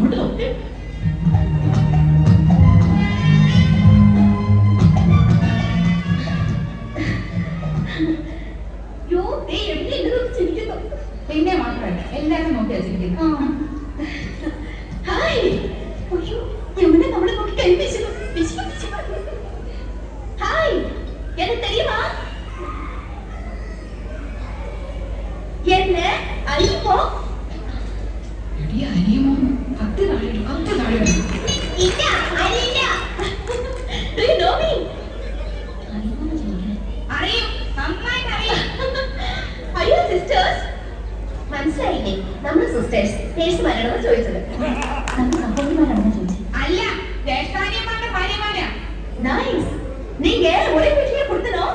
അങ്ങോട്ട് നോക്ക്. പിന്നെ മാത്രമല്ല എല്ലാരും നോക്കി വെച്ചിരിക്കുന്നു. ഹായ്, യമുന നമ്മളെ നോക്കി കൈവീശുന്നു. ഹായ്, எனக்கு தெரியுமா? என்ன அறியுமோ? എടി അറിയുമോ? 10 നാളെ ഇല്ല, അറിയില്ല. Do you know me? അറിയും, നന്നായിട്ട് അറിയും. Are you sisters? മനസ്സിലായില്ലേ? നമ്മൾ സിസ്റ്റേഴ്സ് നേഴ്സുമാരാണെന്ന് ചോദിച്ചത്. നമ്മൾ സഹോദരിമാരാണെന്ന് ചോദിച്ചത്. അല്ല, ജ്യേഷ്ഠാനിയന്മാരുടെ ഭാര്യമാരാ. നൈസ്. നീങ്ക ഒരേ വീട്ടിലെ കൊടുത്തനോ?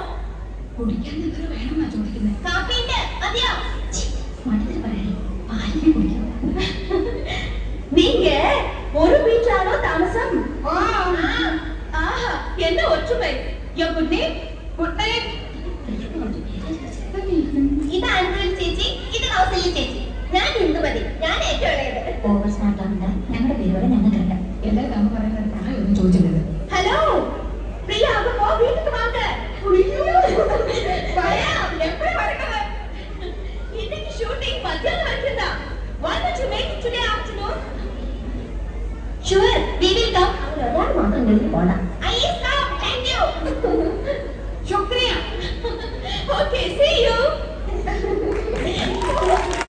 കുടിക്കാൻ എന്തൊരു വേണമെന്നാ ചോദിക്കുന്നത്. കാപ്പിന്റെ മതിയോ? മടത്തിൽ പറയാനേ പാലിനെ കുടിക്കാം. നീങ്ക ഒരു വീട്ടിലാണോ താമസം? ആഹാ, എന്റെ ഒറ്റുമൈ. Your good name? Good name. ഇത് ആൻഡ്രൂൽ ചേച്ചി, ഇത് കൗസല്യ ചേച്ചി. ഞാൻ ഇന്ദുമതി, ഞാൻ ഏറ്റവും ഇളയത്. ഓവർ സ്മാർട്ട് ആവണ്ട, ഞങ്ങളുടെ പേരുപോലെ ഞങ്ങൾക്കല്ല. എല്ലാവരും അമ്മ പറയുന്നത് പ്രായമൊന്നും ചോദിച്ചില്ലത്. ഹലോ പ്രിയ, അപ്പൊ വീട്ടിൽ വാങ്ങ. എപ്പോഴും വരക്കത്. ഇന്നേക്ക് ഷൂട്ടിംഗ് മധ്യാഹ്നം വരയ്ക്കുന്ന. Why don't you make it today afternoon? Sure, we will come. ഒരാൾ മാത്രം പോകണം.